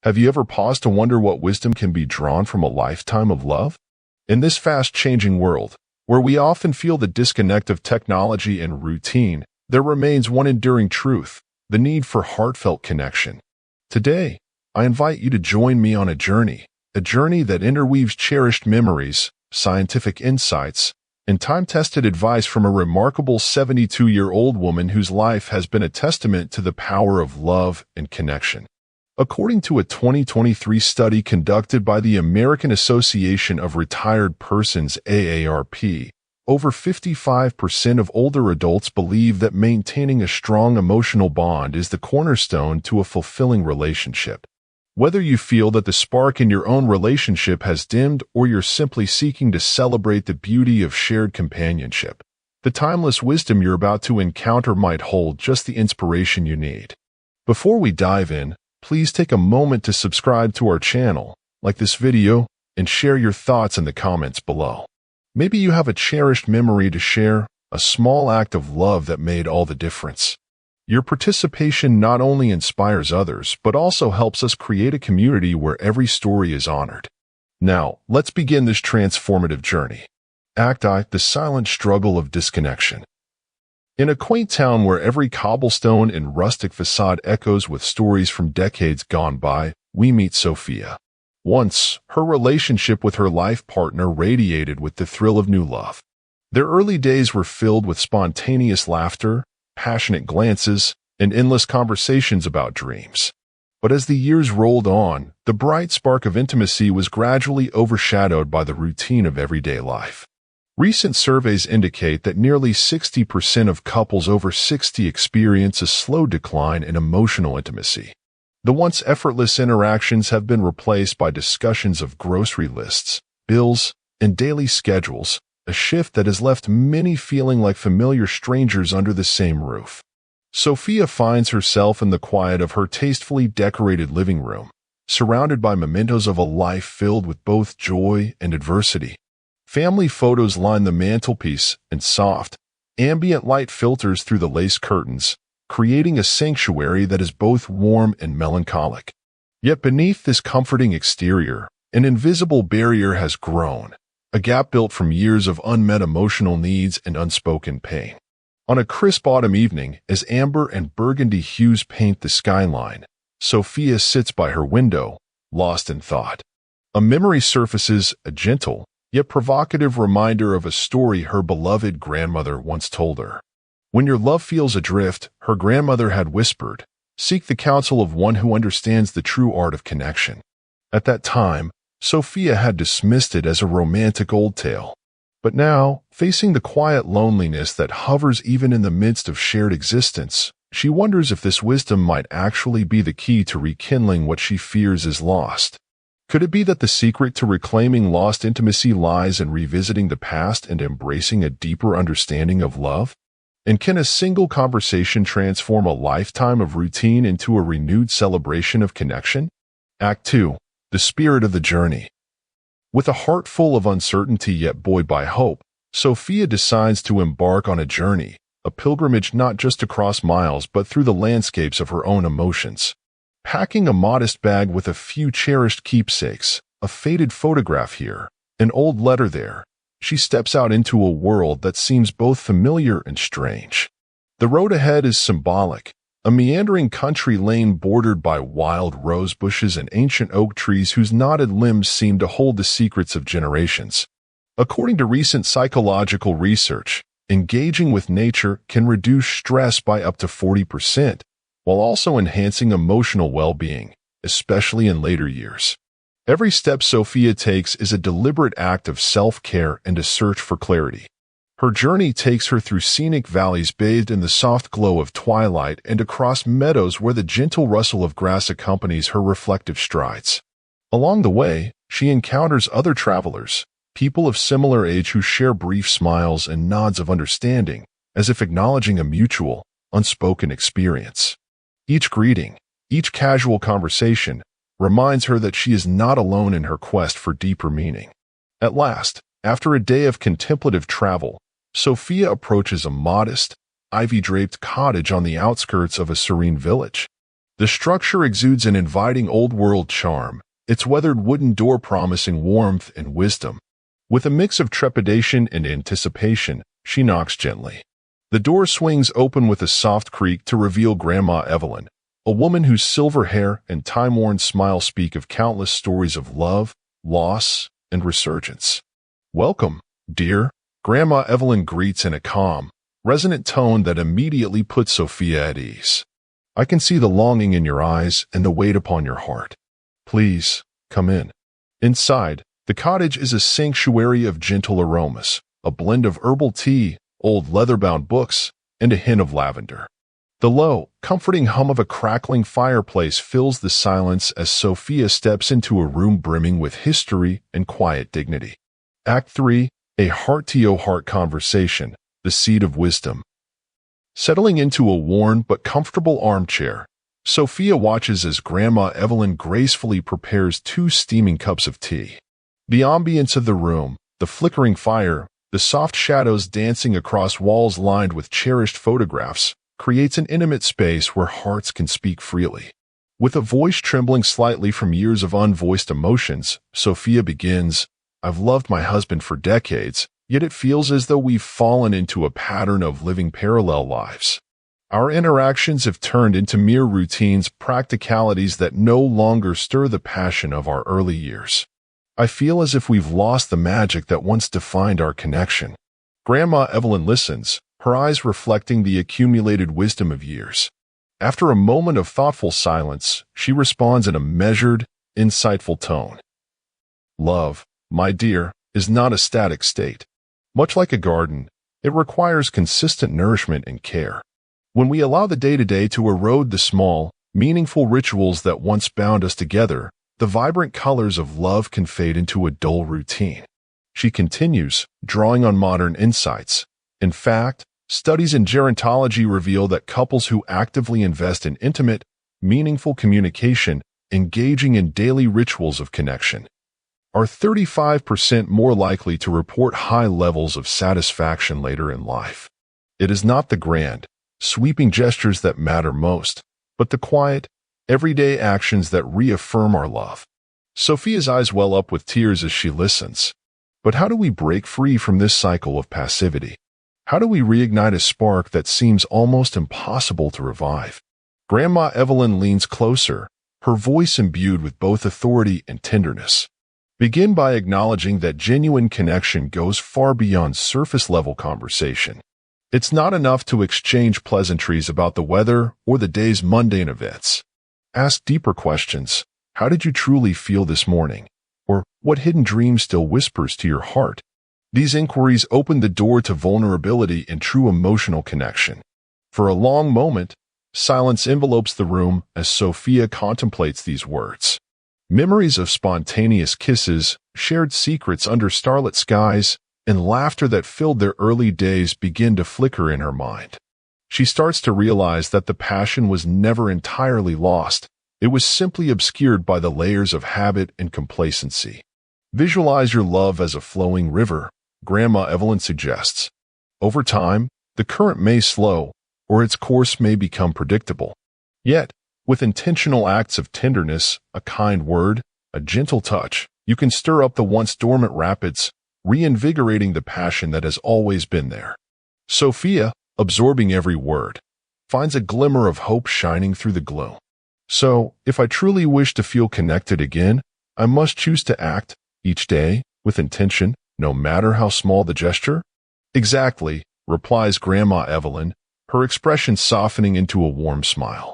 Have you ever paused to wonder what wisdom can be drawn from a lifetime of love? In this fast-changing world, where we often feel the disconnect of technology and routine, there remains one enduring truth: the need for heartfelt connection. Today, I invite you to join me on a journey that interweaves cherished memories, scientific insights, and time-tested advice from a remarkable 72-year-old woman whose life has been a testament to the power of love and connection. According to a 2023 study conducted by the American Association of Retired Persons (AARP), over 55% of older adults believe that maintaining a strong emotional bond is the cornerstone to a fulfilling relationship. Whether you feel that the spark in your own relationship has dimmed or you're simply seeking to celebrate the beauty of shared companionship, the timeless wisdom you're about to encounter might hold just the inspiration you need. Before we dive in, please take a moment to subscribe to our channel, like this video, and share your thoughts in the comments below. Maybe you have a cherished memory to share, a small act of love that made all the difference. Your participation not only inspires others, but also helps us create a community where every story is honored. Now, let's begin this transformative journey. Act I: the silent struggle of disconnection. In a quaint town where every cobblestone and rustic facade echoes with stories from decades gone by, we meet Sophia. Once, her relationship with her life partner radiated with the thrill of new love. Their early days were filled with spontaneous laughter, passionate glances, and endless conversations about dreams. But as the years rolled on, the bright spark of intimacy was gradually overshadowed by the routine of everyday life. Recent surveys indicate that nearly 60% of couples over 60 experience a slow decline in emotional intimacy. The once effortless interactions have been replaced by discussions of grocery lists, bills, and daily schedules, a shift that has left many feeling like familiar strangers under the same roof. Sophia finds herself in the quiet of her tastefully decorated living room, surrounded by mementos of a life filled with both joy and adversity. Family photos line the mantelpiece, and soft, ambient light filters through the lace curtains, creating a sanctuary that is both warm and melancholic. Yet beneath this comforting exterior, an invisible barrier has grown, a gap built from years of unmet emotional needs and unspoken pain. On a crisp autumn evening, as amber and burgundy hues paint the skyline, Sophia sits by her window, lost in thought. A memory surfaces, a gentle, yet provocative reminder of a story her beloved grandmother once told her. When your love feels adrift, her grandmother had whispered, seek the counsel of one who understands the true art of connection. At that time, Sophia had dismissed it as a romantic old tale. But now, facing the quiet loneliness that hovers even in the midst of shared existence, she wonders if this wisdom might actually be the key to rekindling what she fears is lost. Could it be that the secret to reclaiming lost intimacy lies in revisiting the past and embracing a deeper understanding of love? And can a single conversation transform a lifetime of routine into a renewed celebration of connection? Act 2: the spirit of the journey. With a heart full of uncertainty yet buoyed by hope, Sophia decides to embark on a journey, a pilgrimage not just across miles but through the landscapes of her own emotions. Packing a modest bag with a few cherished keepsakes, a faded photograph here, an old letter there, she steps out into a world that seems both familiar and strange. The road ahead is symbolic, a meandering country lane bordered by wild rose bushes and ancient oak trees whose knotted limbs seem to hold the secrets of generations. According to recent psychological research, engaging with nature can reduce stress by up to 40%, while also enhancing emotional well-being, especially in later years. Every step Sophia takes is a deliberate act of self-care and a search for clarity. Her journey takes her through scenic valleys bathed in the soft glow of twilight and across meadows where the gentle rustle of grass accompanies her reflective strides. Along the way, she encounters other travelers, people of similar age who share brief smiles and nods of understanding, as if acknowledging a mutual, unspoken experience. Each greeting, each casual conversation, reminds her that she is not alone in her quest for deeper meaning. At last, after a day of contemplative travel, Sophia approaches a modest, ivy-draped cottage on the outskirts of a serene village. The The structure exudes an inviting old-world charm, its weathered wooden door promising warmth and wisdom. With a mix of trepidation and anticipation, she knocks gently. The door swings open with a soft creak to reveal Grandma Evelyn, a woman whose silver hair and time-worn smile speak of countless stories of love, loss, and resurgence. "Welcome, dear," Grandma Evelyn greets in a calm, resonant tone that immediately puts Sophia at ease. "I can see the longing in your eyes and the weight upon your heart. Please, come in." Inside, the cottage is a sanctuary of gentle aromas, a blend of herbal tea, old leather-bound books, and a hint of lavender. The low, comforting hum of a crackling fireplace fills the silence as Sophia steps into a room brimming with history and quiet dignity. Act 3, a heart-to-heart conversation, the seed of wisdom. Settling into a worn but comfortable armchair, Sophia watches as Grandma Evelyn gracefully prepares 2 steaming cups of tea. The ambience of the room, the flickering fire, the soft shadows dancing across walls lined with cherished photographs, creates an intimate space where hearts can speak freely. With a voice trembling slightly from years of unvoiced emotions, Sophia begins, "I've loved my husband for decades, yet it feels as though we've fallen into a pattern of living parallel lives. Our interactions have turned into mere routines, practicalities that no longer stir the passion of our early years. I feel as if we've lost the magic that once defined our connection." Grandma Evelyn listens, her eyes reflecting the accumulated wisdom of years. After a moment of thoughtful silence, she responds in a measured, insightful tone. "Love, my dear, is not a static state. Much like a garden, it requires consistent nourishment and care. When we allow the day-to-day to erode the small, meaningful rituals that once bound us together, the vibrant colors of love can fade into a dull routine." She continues, drawing on modern insights. "In fact, studies in gerontology reveal that couples who actively invest in intimate, meaningful communication, engaging in daily rituals of connection, are 35% more likely to report high levels of satisfaction later in life. It is not the grand, sweeping gestures that matter most, but the quiet, everyday actions that reaffirm our love." Sophia's eyes well up with tears as she listens. But how do we break free from this cycle of passivity? How do we reignite a spark that seems almost impossible to revive? Grandma Evelyn leans closer, her voice imbued with both authority and tenderness. "Begin by acknowledging that genuine connection goes far beyond surface-level conversation. It's not enough to exchange pleasantries about the weather or the day's mundane events. Ask deeper questions. How did you truly feel this morning? Or what hidden dream still whispers to your heart?" These inquiries open the door to vulnerability and true emotional connection. For a long moment, silence envelopes the room as Sophia contemplates these words. Memories of spontaneous kisses, shared secrets under starlit skies, and laughter that filled their early days begin to flicker in her mind. She starts to realize that the passion was never entirely lost. It was simply obscured by the layers of habit and complacency. "Visualize your love as a flowing river," Grandma Evelyn suggests. "Over time, the current may slow, or its course may become predictable. Yet, with intentional acts of tenderness, a kind word, a gentle touch, you can stir up the once dormant rapids, reinvigorating the passion that has always been there." Sophia, absorbing every word, finds a glimmer of hope shining through the gloom. "So, if I truly wish to feel connected again, I must choose to act, each day, with intention, no matter how small the gesture?" "Exactly," replies Grandma Evelyn, her expression softening into a warm smile.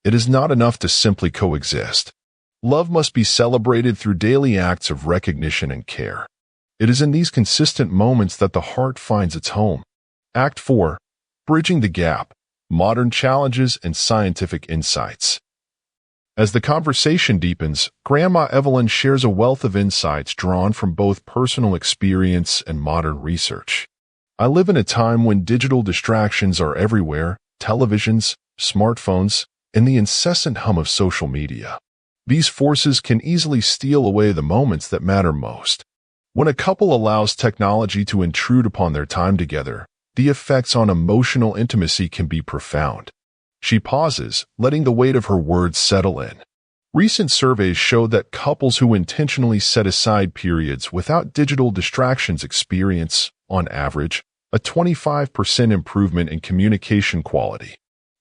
"It is not enough to simply coexist. Love must be celebrated through daily acts of recognition and care. It is in these consistent moments that the heart finds its home." Act 4, Bridging the Gap, Modern Challenges and Scientific Insights. As the conversation deepens, Grandma Evelyn shares a wealth of insights drawn from both personal experience and modern research. "I live in a time when digital distractions are everywhere: televisions, smartphones, and the incessant hum of social media. These forces can easily steal away the moments that matter most. When a couple allows technology to intrude upon their time together, the effects on emotional intimacy can be profound. She pauses, letting the weight of her words settle in. Recent surveys show that couples who intentionally set aside periods without digital distractions experience, on average, a 25% improvement in communication quality.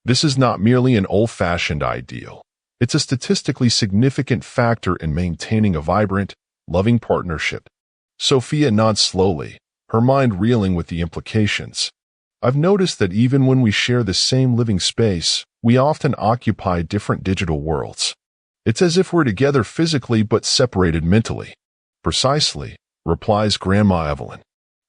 This is not merely an old-fashioned ideal. It's a statistically significant factor in maintaining a vibrant, loving partnership. Sophia nods slowly, her mind reeling with the implications. I've noticed that even when we share the same living space, we often occupy different digital worlds. It's as if we're together physically but separated mentally. Precisely, replies Grandma Evelyn.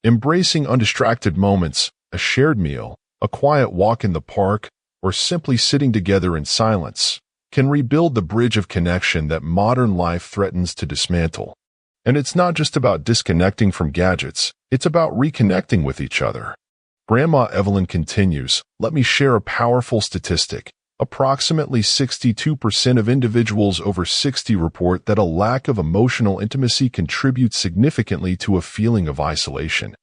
Embracing undistracted moments, a shared meal, a quiet walk in the park, or simply sitting together in silence, can rebuild the bridge of connection that modern life threatens to dismantle. And it's not just about disconnecting from gadgets, it's about reconnecting with each other. Grandma Evelyn continues, let me share a powerful statistic. Approximately 62% of individuals over 60 report that a lack of emotional intimacy contributes significantly to a feeling of isolation,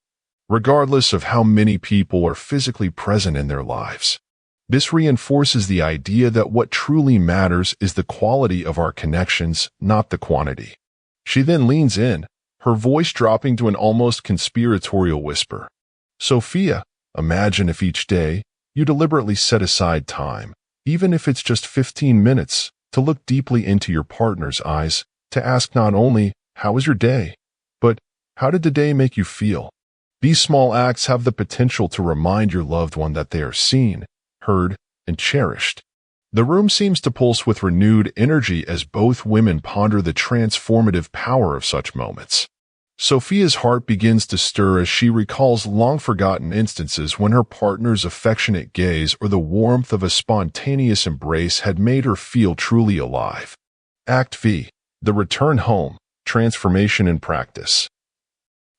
regardless of how many people are physically present in their lives. This reinforces the idea that what truly matters is the quality of our connections, not the quantity. She then leans in, her voice dropping to an almost conspiratorial whisper. Sophia, imagine if each day you deliberately set aside time, even if it's just 15 minutes, to look deeply into your partner's eyes, to ask not only, how was your day, but how did the day make you feel? These small acts have the potential to remind your loved one that they are seen, heard, and cherished. The room seems to pulse with renewed energy as both women ponder the transformative power of such moments. Sophia's heart begins to stir as she recalls long-forgotten instances when her partner's affectionate gaze or the warmth of a spontaneous embrace had made her feel truly alive. Act V. The Return Home, Transformation in Practice.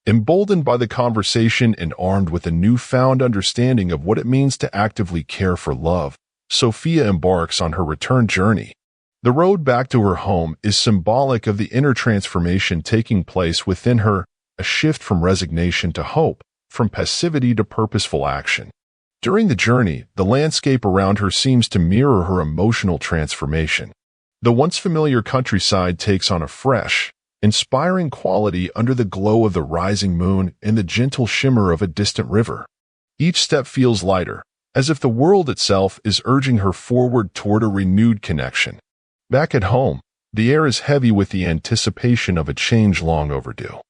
Emboldened by the conversation and armed with a newfound understanding of what it means to actively care for love, Sophia embarks on her return journey. The road back to her home is symbolic of the inner transformation taking place within her, a shift from resignation to hope, from passivity to purposeful action. During the journey, the landscape around her seems to mirror her emotional transformation. The once familiar countryside takes on a fresh, inspiring quality under the glow of the rising moon and the gentle shimmer of a distant river. Each step feels lighter, as if the world itself is urging her forward toward a renewed connection. Back at home, the air is heavy with the anticipation of a change long overdue.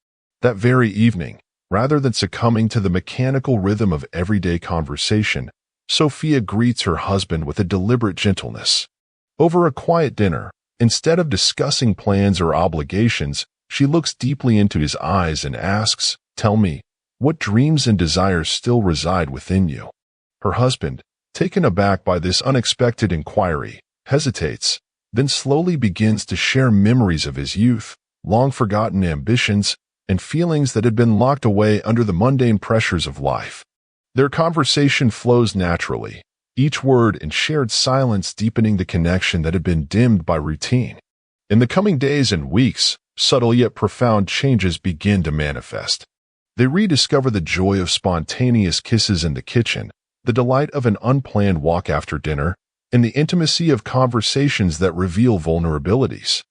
That very evening, rather than succumbing to the mechanical rhythm of everyday conversation, Sophia greets her husband with a deliberate gentleness. Over a quiet dinner, instead of discussing plans or obligations, she looks deeply into his eyes and asks, "Tell me, what dreams and desires still reside within you?" Her husband, taken aback by this unexpected inquiry, hesitates, then slowly begins to share memories of his youth, long-forgotten ambitions, and feelings that had been locked away under the mundane pressures of life. Their conversation flows naturally, each word and shared silence deepening the connection that had been dimmed by routine. In the coming days and weeks, subtle yet profound changes begin to manifest. They rediscover the joy of spontaneous kisses in the kitchen, the delight of an unplanned walk after dinner, and the intimacy of conversations that reveal vulnerabilities.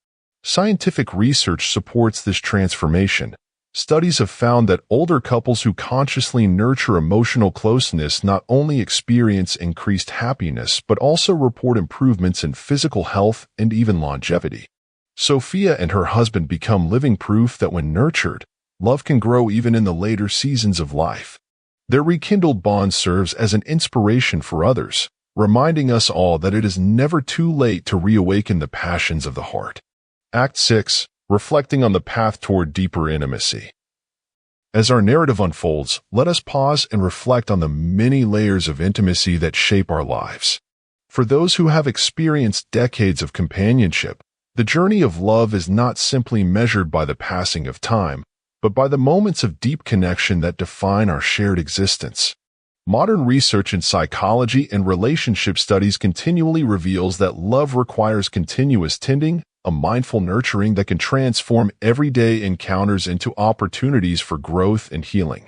Scientific research supports this transformation. Studies have found that older couples who consciously nurture emotional closeness not only experience increased happiness but also report improvements in physical health and even longevity. Sophia and her husband become living proof that when nurtured, love can grow even in the later seasons of life. Their rekindled bond serves as an inspiration for others, reminding us all that it is never too late to reawaken the passions of the heart. Act 6. Reflecting on the path toward deeper intimacy. As our narrative unfolds, let us pause and reflect on the many layers of intimacy that shape our lives. For those who have experienced decades of companionship, the journey of love is not simply measured by the passing of time, but by the moments of deep connection that define our shared existence. Modern research in psychology and relationship studies continually reveals that love requires continuous tending, a mindful nurturing that can transform everyday encounters into opportunities for growth and healing.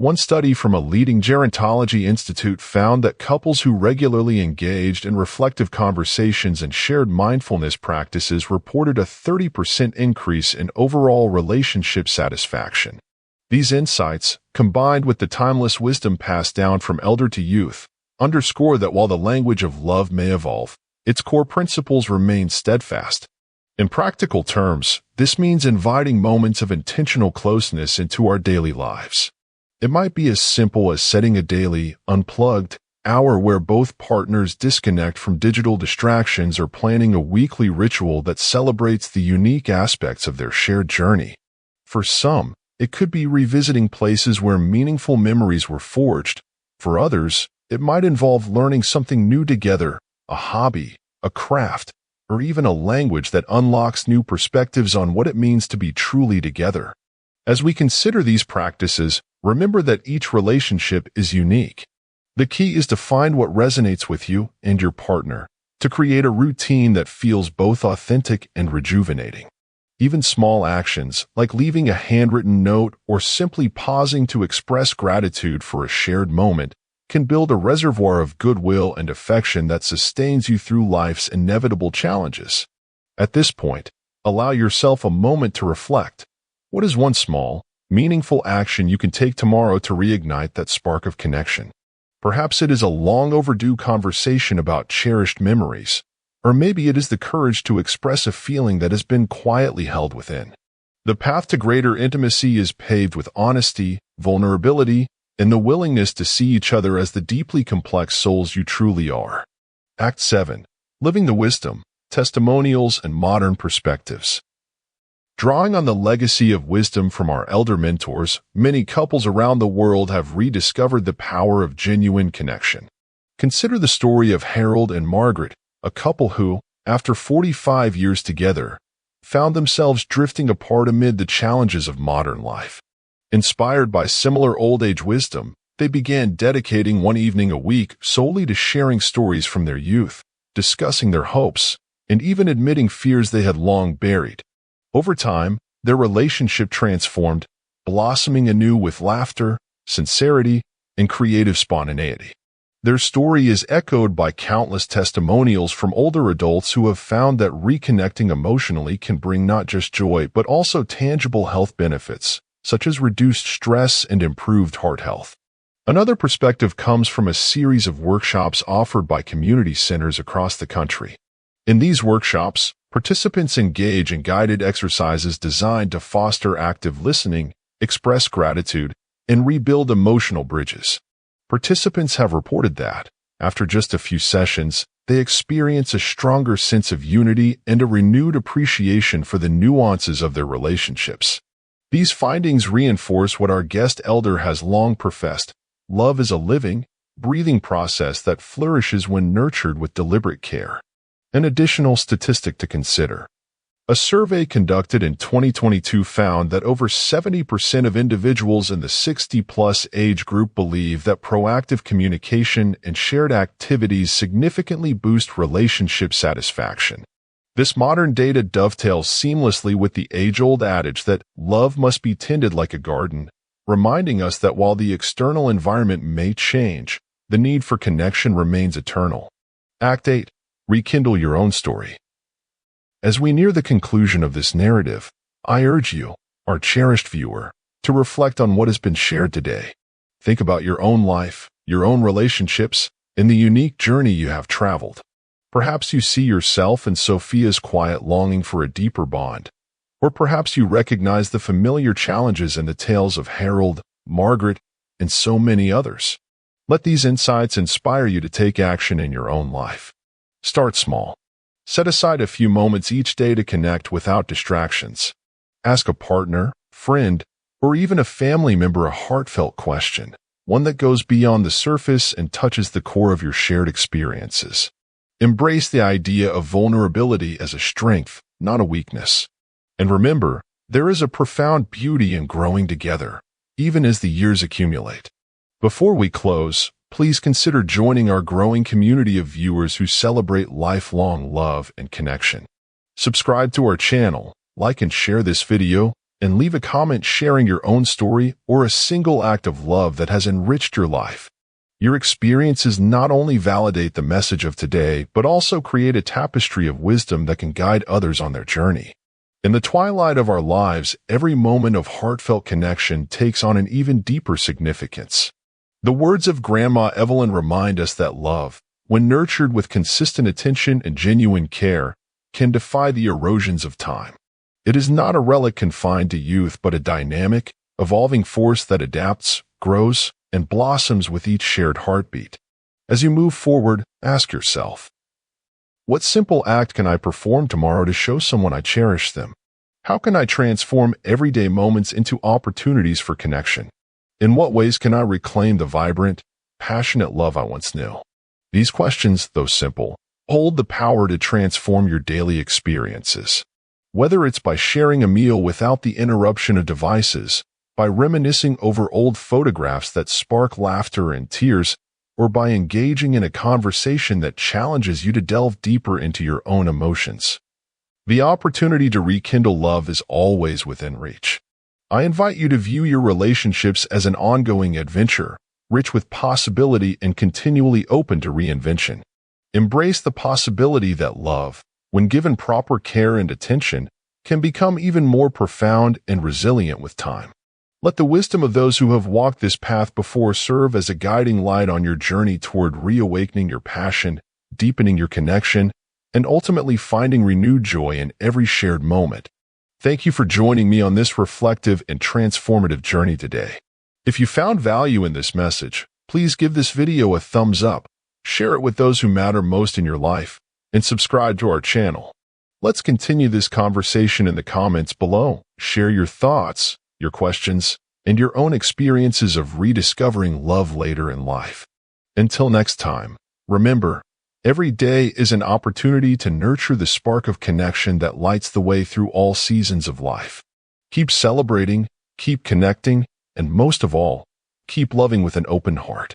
One study from a leading gerontology institute found that couples who regularly engaged in reflective conversations and shared mindfulness practices reported a 30% increase in overall relationship satisfaction. These insights, combined with the timeless wisdom passed down from elder to youth, underscore that while the language of love may evolve, its core principles remain steadfast. In practical terms, this means inviting moments of intentional closeness into our daily lives. It might be as simple as setting a daily, unplugged hour where both partners disconnect from digital distractions, or planning a weekly ritual that celebrates the unique aspects of their shared journey. For some, it could be revisiting places where meaningful memories were forged. For others, it might involve learning something new together, a hobby, a craft, or even a language that unlocks new perspectives on what it means to be truly together. As we consider these practices, remember that each relationship is unique. The key is to find what resonates with you and your partner, to create a routine that feels both authentic and rejuvenating. Even small actions, like leaving a handwritten note or simply pausing to express gratitude for a shared moment, can build a reservoir of goodwill and affection that sustains you through life's inevitable challenges. At this point, allow yourself a moment to reflect. What is one small, meaningful action you can take tomorrow to reignite that spark of connection? Perhaps it is a long overdue conversation about cherished memories, or maybe it is the courage to express a feeling that has been quietly held within. The path to greater intimacy is paved with honesty, vulnerability, and the willingness to see each other as the deeply complex souls you truly are. Act 7. Living the Wisdom, Testimonials and Modern Perspectives. Drawing on the legacy of wisdom from our elder mentors, many couples around the world have rediscovered the power of genuine connection. Consider the story of Harold and Margaret, a couple who, after 45 years together, found themselves drifting apart amid the challenges of modern life. Inspired by similar old-age wisdom, they began dedicating one evening a week solely to sharing stories from their youth, discussing their hopes, and even admitting fears they had long buried. Over time, their relationship transformed, blossoming anew with laughter, sincerity, and creative spontaneity. Their story is echoed by countless testimonials from older adults who have found that reconnecting emotionally can bring not just joy but also tangible health benefits, such as reduced stress and improved heart health. Another perspective comes from a series of workshops offered by community centers across the country. In these workshops, participants engage in guided exercises designed to foster active listening, express gratitude, and rebuild emotional bridges. Participants have reported that, after just a few sessions, they experience a stronger sense of unity and a renewed appreciation for the nuances of their relationships. These findings reinforce what our guest elder has long professed: love is a living, breathing process that flourishes when nurtured with deliberate care. An additional statistic to consider. A survey conducted in 2022 found that over 70% of individuals in the 60-plus age group believe that proactive communication and shared activities significantly boost relationship satisfaction. This modern data dovetails seamlessly with the age-old adage that love must be tended like a garden, reminding us that while the external environment may change, the need for connection remains eternal. Act 8. Rekindle your own story. As we near the conclusion of this narrative, I urge you, our cherished viewer, to reflect on what has been shared today. Think about your own life, your own relationships, and the unique journey you have traveled. Perhaps you see yourself in Sophia's quiet longing for a deeper bond, or perhaps you recognize the familiar challenges in the tales of Harold, Margaret, and so many others. Let these insights inspire you to take action in your own life. Start small. Set aside a few moments each day to connect without distractions. Ask a partner, friend, or even a family member a heartfelt question, one that goes beyond the surface and touches the core of your shared experiences. Embrace the idea of vulnerability as a strength, not a weakness. And remember, there is a profound beauty in growing together, even as the years accumulate. Before we close, please consider joining our growing community of viewers who celebrate lifelong love and connection. Subscribe to our channel, like and share this video, and leave a comment sharing your own story or a single act of love that has enriched your life. Your experiences not only validate the message of today, but also create a tapestry of wisdom that can guide others on their journey. In the twilight of our lives, every moment of heartfelt connection takes on an even deeper significance. The words of Grandma Evelyn remind us that love, when nurtured with consistent attention and genuine care, can defy the erosions of time. It is not a relic confined to youth, but a dynamic, evolving force that adapts, grows, and blossoms with each shared heartbeat. As you move forward, ask yourself, what simple act can I perform tomorrow to show someone I cherish them? How can I transform everyday moments into opportunities for connection? In what ways can I reclaim the vibrant, passionate love I once knew? These questions, though simple, hold the power to transform your daily experiences. Whether it's by sharing a meal without the interruption of devices, by reminiscing over old photographs that spark laughter and tears, or by engaging in a conversation that challenges you to delve deeper into your own emotions. The opportunity to rekindle love is always within reach. I invite you to view your relationships as an ongoing adventure, rich with possibility and continually open to reinvention. Embrace the possibility that love, when given proper care and attention, can become even more profound and resilient with time. Let the wisdom of those who have walked this path before serve as a guiding light on your journey toward reawakening your passion, deepening your connection, and ultimately finding renewed joy in every shared moment. Thank you for joining me on this reflective and transformative journey today. If you found value in this message, please give this video a thumbs up, share it with those who matter most in your life, and subscribe to our channel. Let's continue this conversation in the comments below. Share your thoughts, your questions, and your own experiences of rediscovering love later in life. Until next time, remember, every day is an opportunity to nurture the spark of connection that lights the way through all seasons of life. Keep celebrating, keep connecting, and most of all, keep loving with an open heart.